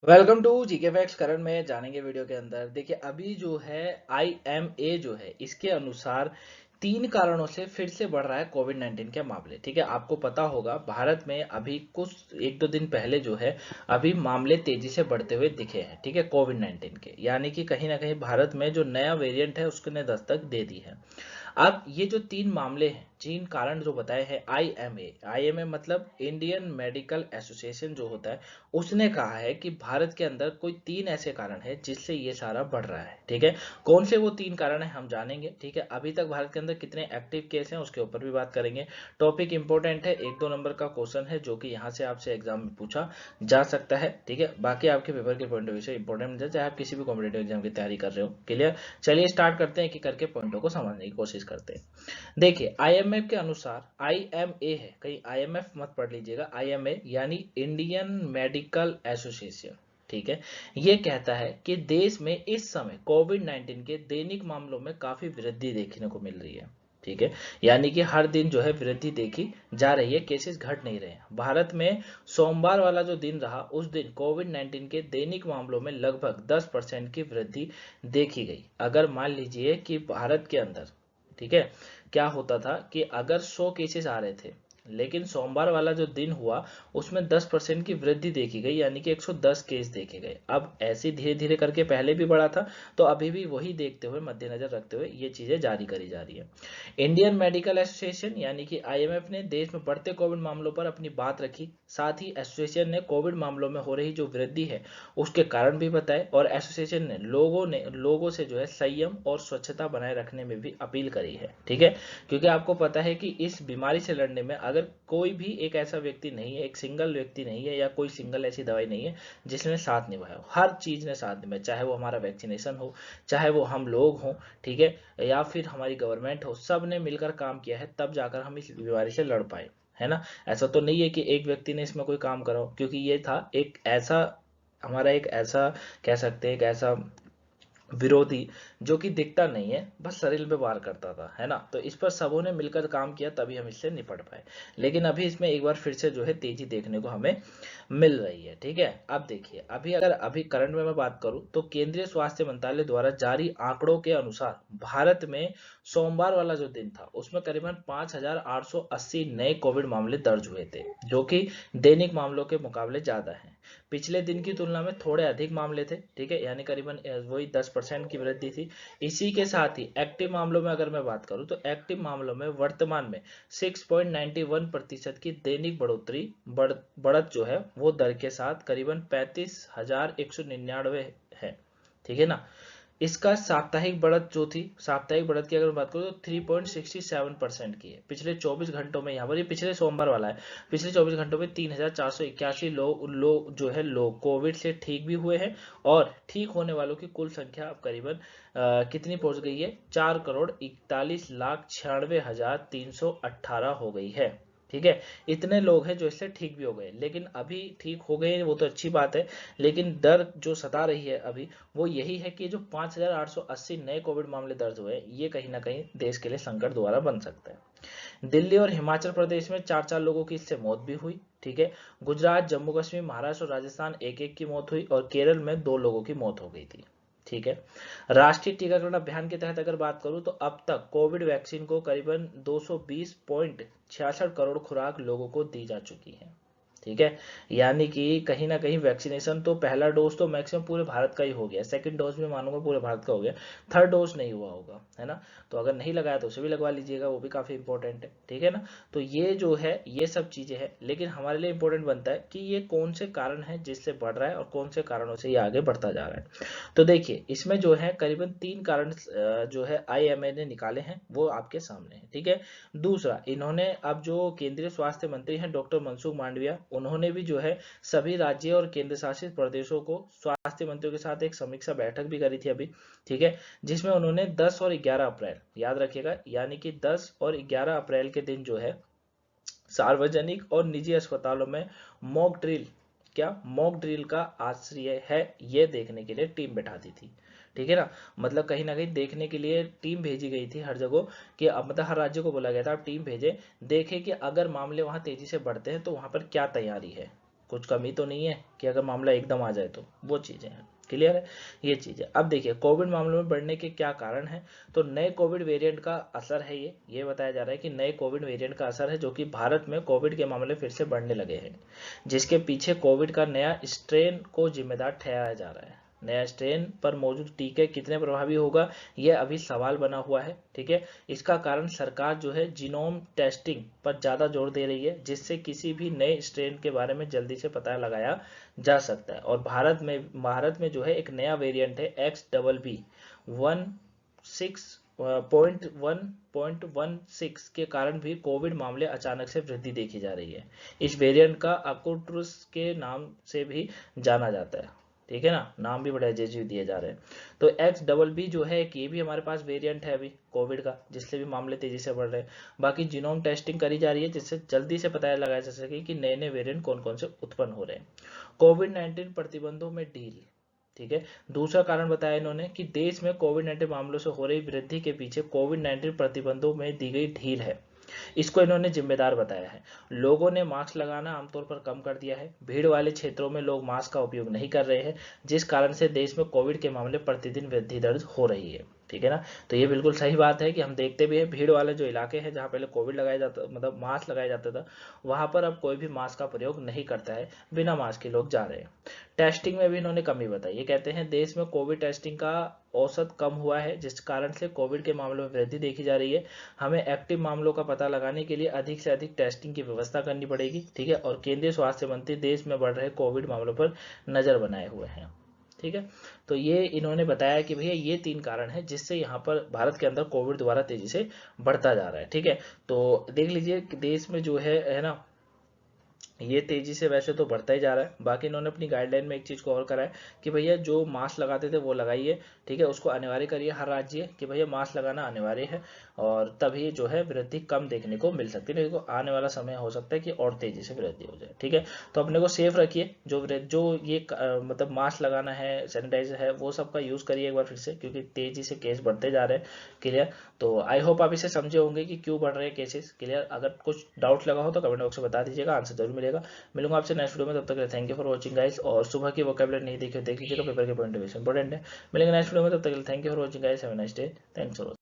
Welcome to GK facts. करण में जानेंगे वीडियो के अंदर। देखिए अभी जो है आईएमए जो है इसके अनुसार तीन कारणों से फिर से बढ़ रहा है कोविड 19 के मामले। ठीक है, आपको पता होगा भारत में अभी कुछ एक दो दिन पहले जो है अभी मामले तेजी से बढ़ते हुए दिखे हैं। ठीक है, कोविड 19 के, यानी कि कहीं ना कहीं भारत में जो नया वेरिएंट है उसने दस्तक दे दी है। अब ये जो तीन मामले हैं, तीन कारण जो बताए हैं, आईएमए मतलब इंडियन मेडिकल एसोसिएशन जो होता है, उसने कहा है कि भारत के अंदर कोई तीन ऐसे कारण हैं जिससे ये सारा बढ़ रहा है। ठीक है, कौन से वो तीन कारण है हम जानेंगे। ठीक है, अभी तक भारत के अंदर कितने एक्टिव केस हैं उसके ऊपर भी बात करेंगे। टॉपिक इंपॉर्टेंट है, एक दो नंबर का क्वेश्चन है जो कि यहाँ से आपसे एग्जाम में पूछा जा सकता है। ठीक है, बाकी आपके पेपर के पॉइंट ऑफ व्यू से इंपॉर्टेंट मिल जाए, चाहे आप किसी भी कॉम्पिटेटिव एग्जाम की तैयारी कर रहे हो। क्लियर, चलिए स्टार्ट करते हैं, कि करके पॉइंटों को समझने की कोशिश करते हैं। देखिए आईएमएफ के अनुसार, आईएमए है, कहीं आईएमएफ मत पढ़ लीजिएगा, आईएमए यानी इंडियन मेडिकल एसोसिएशन। ठीक है, ये कहता है कि देश में इस समय कोविड 19 के दैनिक मामलों में काफी वृद्धि देखने को मिल रही है। ठीक है, यानी कि हर दिन जो है वृद्धि देखी जा रही है, केसेस घट नहीं रहे हैं। भारत में सोमवार वाला जो दिन रहा उस दिन कोविड 19 के दैनिक मामलों में लगभग 10% की वृद्धि देखी गई। अगर मान लीजिए कि भारत के अंदर, ठीक है, क्या होता था कि अगर 100 केसेस आ रहे थे, लेकिन सोमवार वाला जो दिन हुआ उसमें 10% की वृद्धि देखी गई, यानी कि 110 केस देखे गए। अब ऐसे धीरे धीरे करके पहले भी बढ़ा था, तो अभी भी वही देखते हुए, मद्देनजर रखते हुए ये चीजें जारी करी जा रही है। इंडियन मेडिकल एसोसिएशन यानी कि आईएमएफ ने देश में बढ़ते कोविड मामलों पर अपनी बात रखी। साथ ही एसोसिएशन ने कोविड मामलों में हो रही जो वृद्धि है उसके कारण भी बताए, और एसोसिएशन ने लोगों से जो है संयम और स्वच्छता बनाए रखने में भी अपील करी है। ठीक है, क्योंकि आपको पता है कि इस बीमारी से लड़ने में अगर कोई भी एक ऐसा व्यक्ति नहीं है, एक सिंगल व्यक्ति नहीं है, या कोई सिंगल ऐसी दवाई नहीं है जिसने साथ निभाया हो। हर चीज ने साथ निभाया, चाहे वो हमारा वैक्सीनेशन हो, चाहे वो हम लोग हों, ठीक है, या फिर हमारी गवर्नमेंट हो, सब ने मिलकर काम किया है, तब जाकर हम इस बीमारी से लड़ पाए, है ना। ऐसा तो नहीं है कि एक व्यक्ति ने इसमें कोई काम करा हो, क्योंकि ये था एक ऐसा, हमारा एक ऐसा, कह सकते हैं एक ऐसा विरोधी जो कि दिखता नहीं है, बस शरीर पे वार करता था, है ना। तो इस पर सबों ने मिलकर काम किया, तभी हम इससे निपट पाए। लेकिन अभी इसमें एक बार फिर से जो है तेजी देखने को हमें मिल रही है। ठीक है, अब देखिए अभी करंट में मैं बात करूं तो केंद्रीय स्वास्थ्य मंत्रालय द्वारा जारी आंकड़ों के अनुसार भारत में सोमवार वाला जो दिन था उसमें करीबन 5,880 नए कोविड मामले दर्ज हुए थे, जो कि दैनिक मामलों के मुकाबले ज्यादा है। पिछले दिन की तुलना में थोड़े अधिक मामले थे। ठीक है, यानी करीबन वही 10% की वृद्धि थी। इसी के साथ ही एक्टिव मामलों में अगर मैं बात करूं तो एक्टिव मामलों में वर्तमान में 6.91% की दैनिक बढ़त जो है वो दर के साथ करीबन 35,199 है। ठीक है ना। इसका साप्ताहिक बढ़त जो थी, साप्ताहिक बढ़त की अगर मैं बात करूँ तो 3.67% की है पिछले 24 घंटों में। यहाँ पर ये पिछले सोमवार वाला है, पिछले 24 घंटों में 3,481 लोग जो है लोग कोविड से ठीक भी हुए हैं, और ठीक होने वालों की कुल संख्या अब करीबन कितनी पहुंच गई है, 4,41,96,318 हो गई है। ठीक है, इतने लोग हैं जो इससे ठीक भी हो गए। लेकिन अभी ठीक हो गए वो तो अच्छी बात है, लेकिन दर जो सता रही है अभी वो यही है कि जो 5,880 नए कोविड मामले दर्ज हुए हैं, ये कहीं ना कहीं देश के लिए संकट दोबारा बन सकता है। दिल्ली और हिमाचल प्रदेश में चार चार लोगों की इससे मौत भी हुई। ठीक है, गुजरात, जम्मू कश्मीर, महाराष्ट्र और राजस्थान एक एक की मौत हुई, और केरल में दो लोगों की मौत हो गई थी। ठीक है, राष्ट्रीय टीकाकरण अभियान के तहत अगर बात करूं तो अब तक कोविड वैक्सीन को करीबन 220.66 करोड़ खुराक लोगों को दी जा चुकी है। ठीक है, यानी कि कहीं ना कहीं वैक्सीनेशन तो पहला डोज तो मैक्सिमम पूरे भारत का ही हो गया, सेकंड डोज भी मानूंगा पूरे भारत का हो गया, थर्ड डोज नहीं हुआ होगा, है ना। तो अगर नहीं लगाया तो उसे भी लगवा लीजिएगा, वो भी काफी इंपॉर्टेंट है। ठीक है ना, तो ये जो है ये सब चीजें हैं, लेकिन हमारे लिए इंपॉर्टेंट बनता है कि ये कौन से कारण है जिससे बढ़ रहा है और कौन से कारणों से ये आगे बढ़ता जा रहा है। तो देखिए इसमें जो है करीबन तीन कारण जो है आईएमए ने निकाले हैं, वो आपके सामने है। ठीक है, दूसरा, इन्होंने अब जो केंद्रीय स्वास्थ्य मंत्री हैं डॉक्टर मनसुख मांडविया, उन्होंने भी जो है सभी राज्य और केंद्र शासित प्रदेशों को स्वास्थ्य मंत्रियों के साथ एक समीक्षा बैठक भी करी थी अभी। ठीक है, जिसमें उन्होंने 10 और 11 अप्रैल, याद रखिएगा, यानी कि 10 और 11 अप्रैल के दिन जो है सार्वजनिक और निजी अस्पतालों में मॉक ड्रिल, क्या मॉक ड्रिल का आश्रय है, ये देखने के लिए टीम बैठा दी थी। ठीक है ना, मतलब कहीं ना कहीं देखने के लिए टीम भेजी गई थी हर जगह, कि अब मतलब हर राज्य को बोला गया था आप टीम भेजे, देखे कि अगर मामले वहां तेजी से बढ़ते हैं तो वहां पर क्या तैयारी है, कुछ कमी तो नहीं है कि अगर मामला एकदम आ जाए तो, वो चीज़ें हैं। क्लियर है ये चीज़ है। अब देखिए कोविड मामलों में बढ़ने के क्या कारण हैं, तो नए कोविड वेरिएंट का असर है, ये बताया जा रहा है कि नए कोविड वेरिएंट का असर है जो कि भारत में कोविड के मामले फिर से बढ़ने लगे हैं, जिसके पीछे कोविड का नया स्ट्रेन को जिम्मेदार ठहराया जा रहा है। नया स्ट्रेन पर मौजूद टीके कितने प्रभावी होगा, यह अभी सवाल बना हुआ है। ठीक है, इसका कारण सरकार जो है जीनोम टेस्टिंग पर ज़्यादा जोर दे रही है, जिससे किसी भी नए स्ट्रेन के बारे में जल्दी से पता लगाया जा सकता है। और भारत में जो है एक नया वेरिएंट है XBB 1.16 के कारण भी कोविड मामले अचानक से वृद्धि देखी जा रही है। इस वेरिएंट का अकुट्रुस के नाम से भी जाना जाता है। ठीक है ना, नाम भी बड़े अजीब दिए जा रहे हैं। तो XBB जो है कि ये भी हमारे पास वेरिएंट है अभी कोविड का, जिससे भी मामले तेजी से बढ़ रहे हैं। बाकी जीनोम टेस्टिंग करी जा रही है, जिससे जल्दी से पता लगाया जा सके कि नए नए वेरिएंट कौन कौन से उत्पन्न हो रहे हैं। कोविड-19 प्रतिबंधों में ढील। ठीक है, दूसरा कारण बताया इन्होंने कि देश में कोविड-19 मामलों से हो रही वृद्धि के पीछे कोविड-19 प्रतिबंधों में दी गई ढील है, इसको इन्होंने जिम्मेदार बताया है। लोगों ने मास्क लगाना आमतौर पर कम कर दिया है, भीड़ वाले क्षेत्रों में लोग मास्क का उपयोग नहीं कर रहे हैं, जिस कारण से देश में कोविड के मामले प्रतिदिन वृद्धि दर्ज हो रही है। ठीक है ना, तो ये बिल्कुल सही बात है कि हम देखते भी है भीड़ वाले जो इलाके हैं जहाँ पहले कोविड लगाया जाता, मतलब मास्क लगाया जाता था, वहां पर अब कोई भी मास्क का प्रयोग नहीं करता है, बिना मास्क के लोग जा रहे हैं। टेस्टिंग में भी इन्होंने कमी बताई, ये कहते हैं देश में कोविड टेस्टिंग का औसत कम हुआ है, जिस कारण से कोविड के मामलों में वृद्धि देखी जा रही है। हमें एक्टिव मामलों का पता लगाने के लिए अधिक से अधिक टेस्टिंग की व्यवस्था करनी पड़ेगी। ठीक है, और केंद्रीय स्वास्थ्य मंत्री देश में बढ़ रहे कोविड मामलों पर नजर बनाए हुए हैं। ठीक है, तो ये इन्होंने बताया कि भैया ये 3 कारण है जिससे यहाँ पर भारत के अंदर कोविड दोबारा तेजी से बढ़ता जा रहा है। ठीक है, तो देख लीजिए कि देश में जो है ना, ये तेजी से वैसे तो बढ़ता ही जा रहा है। बाकी इन्होंने अपनी गाइडलाइन में एक चीज़ को और करा है कि भैया जो मास्क लगाते थे वो लगाइए। ठीक है, उसको अनिवार्य करिए हर राज्य कि भैया मास्क लगाना अनिवार्य है, और तभी जो है वृद्धि कम देखने को मिल सकती है। नहीं तो आने वाला समय हो सकता है कि और तेजी से वृद्धि हो जाए। ठीक है, तो अपने को सेफ रखिए, जो ये मतलब मास्क लगाना है, सैनिटाइजर है, वो सबका यूज़ करिए एक बार फिर से, क्योंकि तेजी से केस बढ़ते जा रहे हैं। क्लियर, तो आई होप आप इसे समझे होंगे कि क्यों बढ़ रहे हैं केसेस। क्लियर, अगर कुछ डाउट लगा हो तो कमेंट बॉक्स में बता दीजिएगा, आंसर जरूर मिलेगा। मिलूंगा आपसे नेक्स्ट वीडियो में, तब तक thank you for watching guys. और सुबह की वोकैबुलरी नहीं देखी देख लीजिएगा, पेपर के पॉइंट ऑफ व्यू से इंपॉर्टेंट है। मिलेंगे नेक्स्ट वीडियो में, तब तक thank you for watching guys, have a nice day, thanks for